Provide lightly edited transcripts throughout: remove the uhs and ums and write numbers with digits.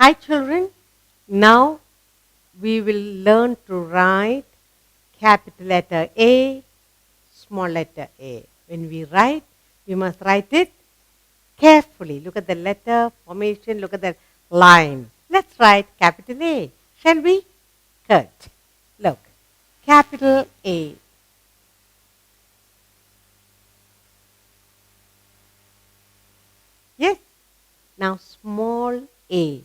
Hi children, now we will learn to write capital letter A, small letter A. When we write, we must write it carefully. Look at the letter formation, look at the line. Let's write capital A, shall we? Good. Look, capital A. Yes? Now small a.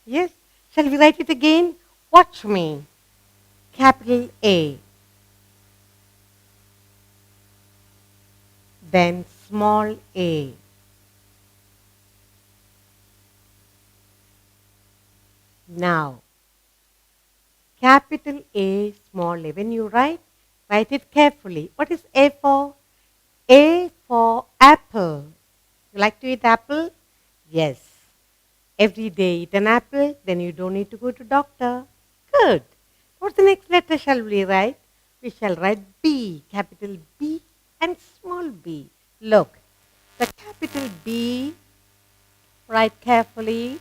Yes? Shall we write it again? Watch me. Capital A. Then small a. Now, capital A, small a. When you write it carefully. What is A for? A for apple. You like to eat apple? Yes. Every day eat an apple, then you don't need to go to doctor. Good. What's the next letter shall we write? We shall write B, capital B and small b. Look, the capital B, write carefully.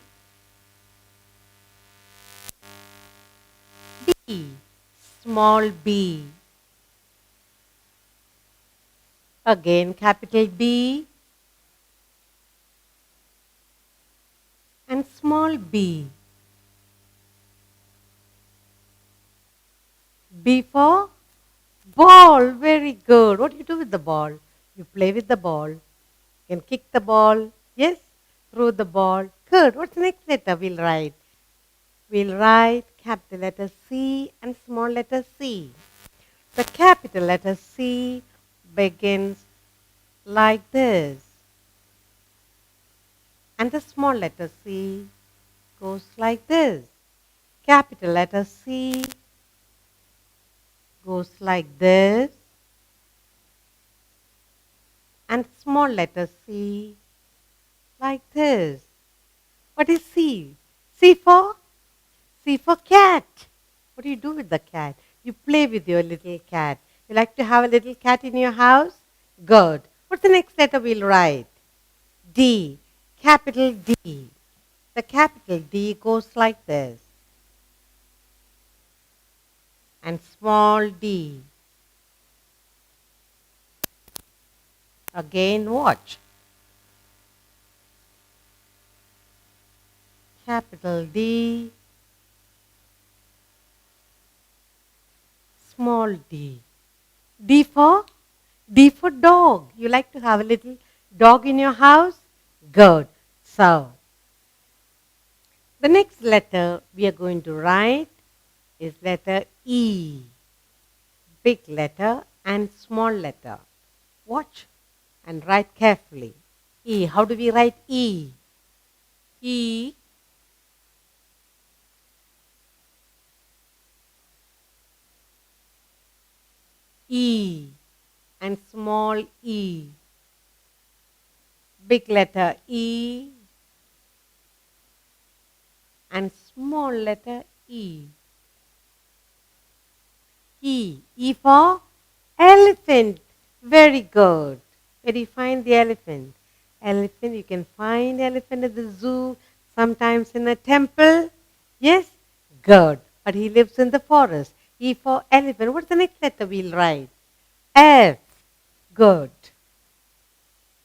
B, small b. Again, capital B and small b. B for ball. Very good. What do you do with the ball? You play with the ball. You can kick the ball. Yes? Throw the ball. Good. What's the next letter we'll write? We'll write capital letter C and small letter c. The capital letter C begins like this. And the small letter c goes like this. Capital letter C goes like this. And small letter c like this. What is C? C for? C for cat. What do you do with the cat? You play with your little cat. You like to have a little cat in your house? Good. What's the next letter we'll write? D. Capital D. The capital D goes like this. And small d. Again, watch. Capital D. Small d. D for? D for dog. You like to have a little dog in your house? Good. So, the next letter we are going to write is letter E. Big letter and small letter. Watch and write carefully. E. How do we write E? E. E. And small e. Big letter E. And small letter E. E. E for elephant. Very good. Where do you find the elephant? Elephant, you can find elephant at the zoo, sometimes in a temple. Yes? Good. But he lives in the forest. E for elephant. What's the next letter we'll write? F. Good.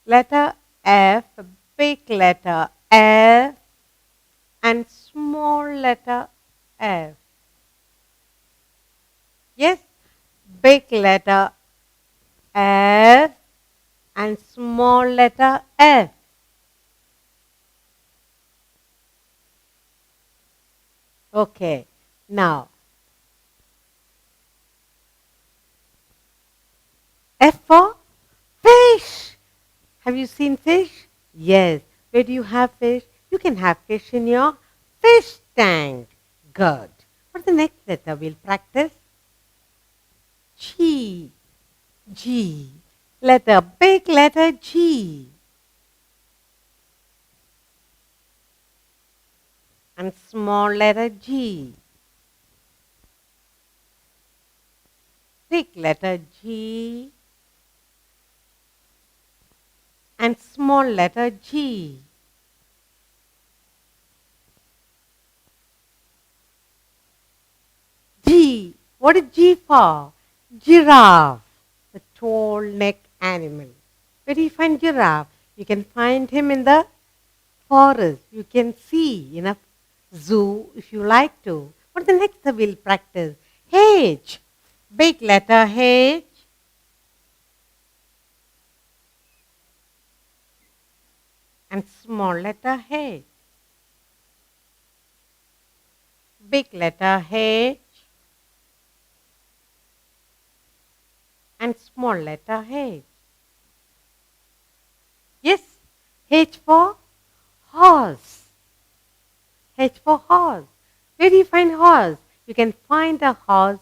Letter F, big letter F and small letter F. Yes? Big letter F and small letter F. Okay. Now, F for fish. Have you seen fish? Yes. Where do you have fish? You can have fish in your fish tank. Good. What's the next letter we'll practice? G. G. Letter, big letter G. And small letter G. Big letter G. and small letter G. G. What is G for? Giraffe, the tall neck animal. Where do you find giraffe? You can find him in the forest. You can see in a zoo if you like to. What's the next we'll practice? H. Big letter H and small letter H. Big letter H and small letter H. Yes, H for horse. H for horse. Where do you find horse? You can find a horse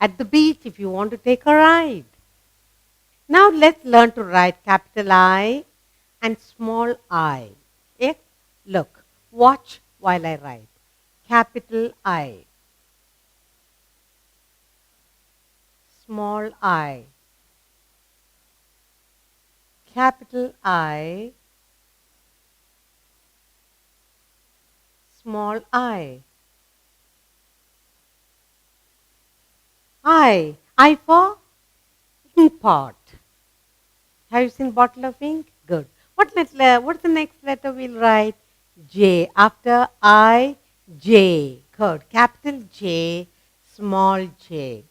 at the beach if you want to take a ride. Now let's learn to write capital I and small I. Yes? Look, watch while I write. Capital I, small I, capital I, small I. I for ink pot. Have you seen bottle of ink? Good. What's the next letter we'll write? J. After I, J. Good. Capital J, small j.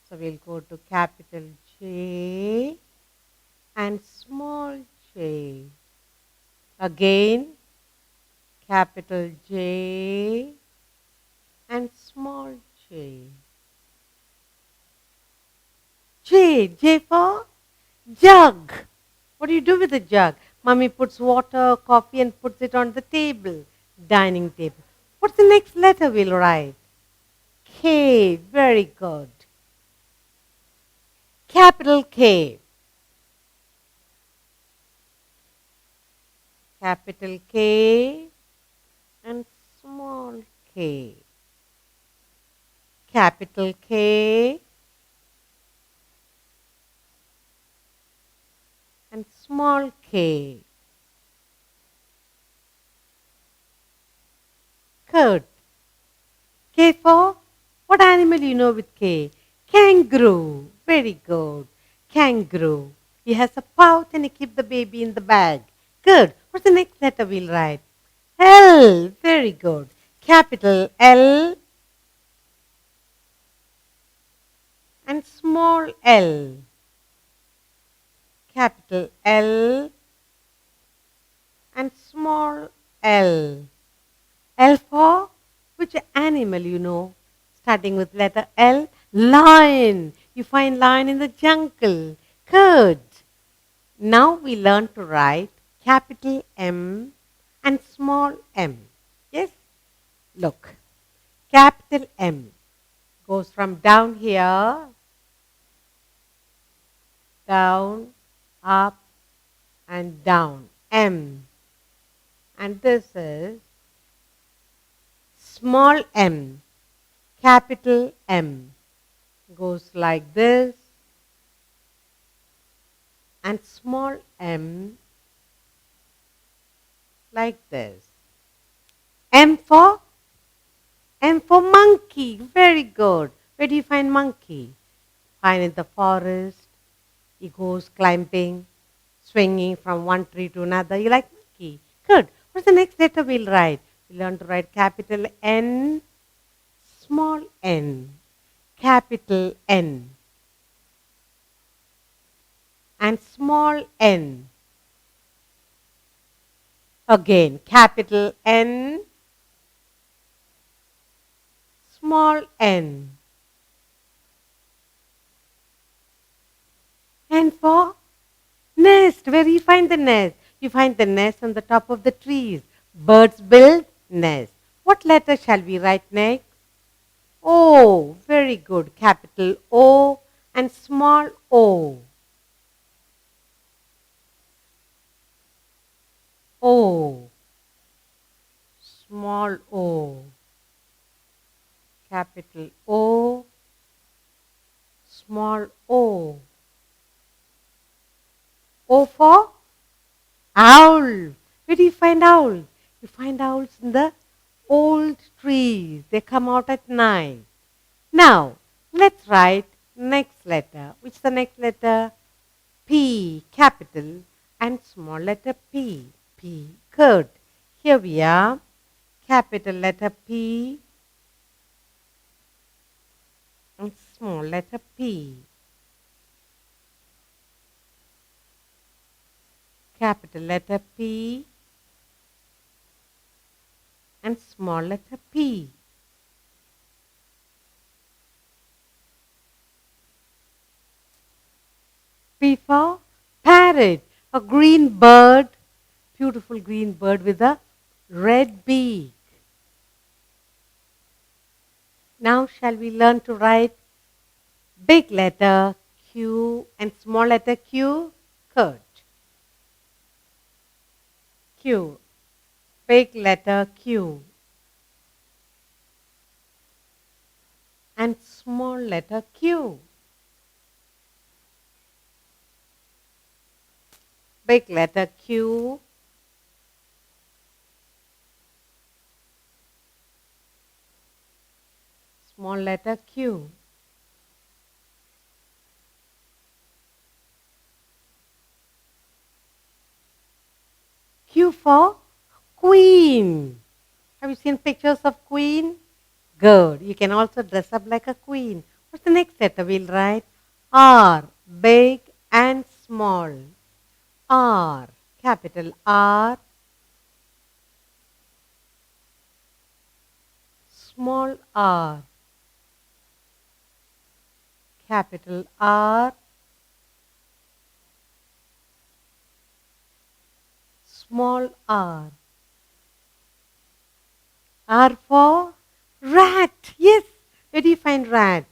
So we'll go to capital J and small j. Again, capital J and small j. J for jug. What do you do with the jug? Mummy puts water, coffee and puts it on the table, dining table. What's the next letter we'll write? K. Very good. Capital K. Capital K and small k. Capital K and small k. Good. K for what animal you know with K? Kangaroo. Very good. Kangaroo. He has a pouch and he keeps the baby in the bag. Good. What's the next letter we'll write? L. Very good. Capital L and small l. Capital L and small l. L for which animal you know? Starting with letter L. Lion. You find lion in the jungle. Good. Now we learn to write capital M and small m. Yes? Look. Capital M goes from down here, down, up, and down. M. And this is small m. Capital M goes like this, and small m like this. M for monkey. Very good. Where do you find monkey? Find in the forest. He goes climbing, swinging from one tree to another. You like monkey? Good. What's the next letter we'll write? We'll learn to write capital N, small n, capital N, and small n. Again, capital N, small n. And for nest, where do you find the nest? You find the nest on the top of the trees. Birds build nest. What letter shall we write next? O. Very good. Capital O and small o. O. Small o. Capital O. Small o. O for Owl. Where do you find owls? You find owls in the old trees. They come out at night. Now, let's write next letter. Which is the next letter? P, capital, and small letter P. P. Good. Here we are. Capital letter P and small letter P. Capital letter P and small letter P. P for parrot, a green bird, beautiful green bird with a red beak. Now shall we learn to write big letter Q and small letter Q? Good. Q, big letter Q and small letter Q. Big letter Q, small letter Q. Q for queen. Have you seen pictures of queen? Good. You can also dress up like a queen. What's the next letter we'll write? R, big and small. R, capital R, small r, capital R, small r. R for rat. Yes. Where do you find rat?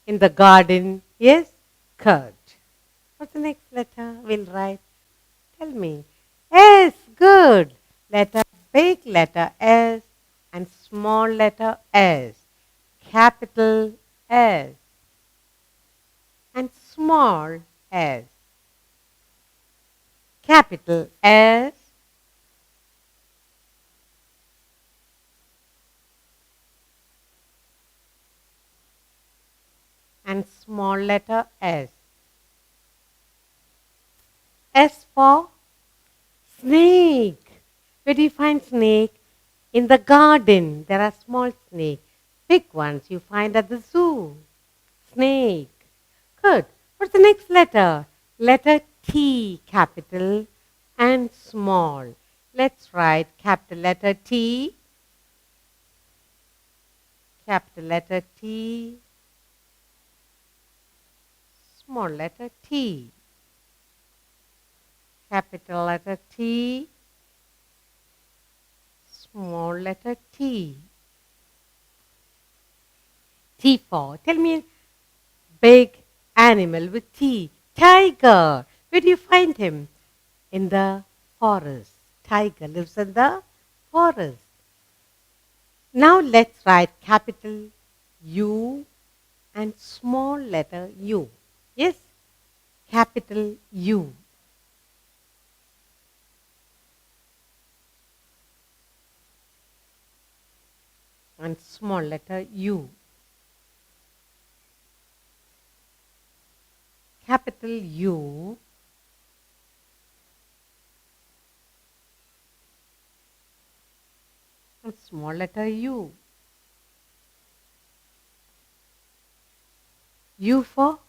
In the garden. Yes. Good. What's the next letter we'll write? Tell me. S. Good. Letter big letter S and small letter S. Capital S and small s. Capital S and small letter s. S for snake. Where do you find snake? In the garden. There are small snakes. Big ones you find at the zoo. Snake. Good. What's the next letter? Letter T, capital and small. Let's write capital letter T, capital letter T, small letter t. Capital letter T, small letter t. T for, tell me, big animal with T. Tiger. Where do you find him? In the forest. Tiger lives in the forest. Now let's write capital U and small letter u. Yes, capital U. And small letter u. Capital U and small letter u. U for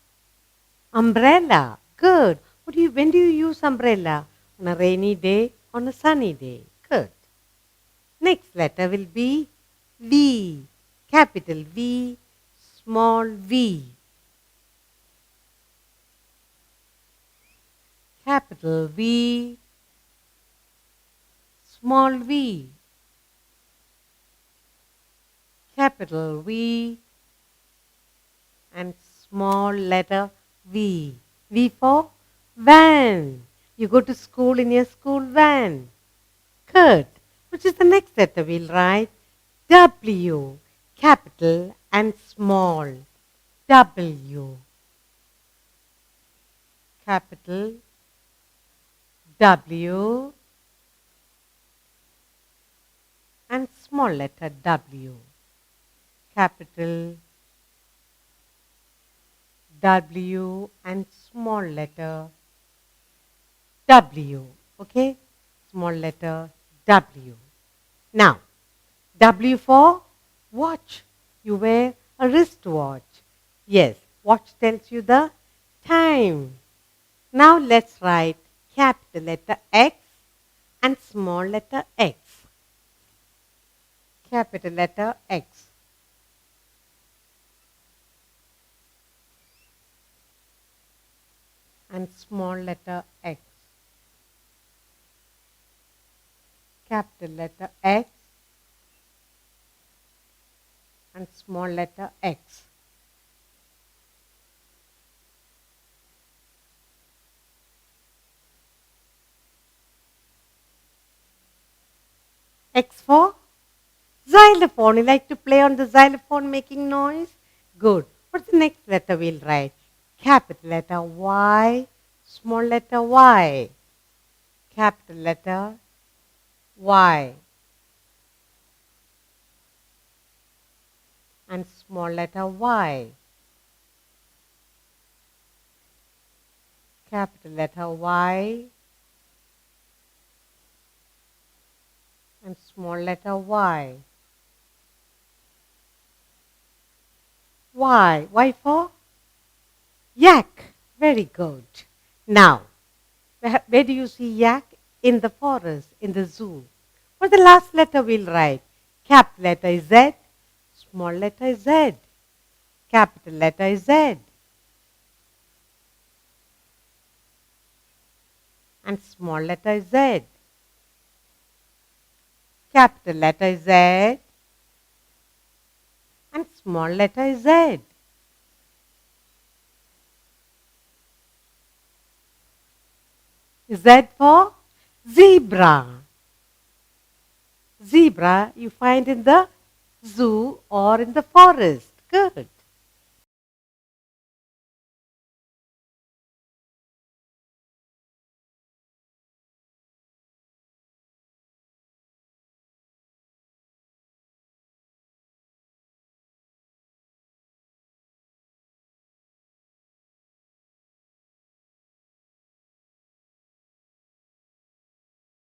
umbrella. Good. When do you use umbrella? On a rainy day, on a sunny day. Good. Next letter will be V. Capital V, small v. Capital V, small v. Capital V and small letter V. V for van. You go to school in your school van. Good. Which is the next letter we'll write? W. Capital and small. W. Capital W and small letter W. Capital W and small letter W. Okay? Small letter W. Now, W for watch. You wear a wristwatch. Yes, watch tells you the time. Now let's write capital letter X and small letter x. Capital letter X. And small letter x. Capital letter X and small letter x. X for xylophone. You like to play on the xylophone making noise? Good. What's the next letter we'll write? Capital letter Y, small letter y. Capital letter Y and small letter y. Capital letter Y and small letter y. Y. Y for yak. Very good. Now, where do you see yak? In the forest, in the zoo. What's the last letter we'll write? Capital letter is Z, small letter is Z. Capital letter is Z. And small letter is Z. Capital letter is Z. And small letter is Z. Z for zebra. Zebra you find in the zoo or in the forest. Good.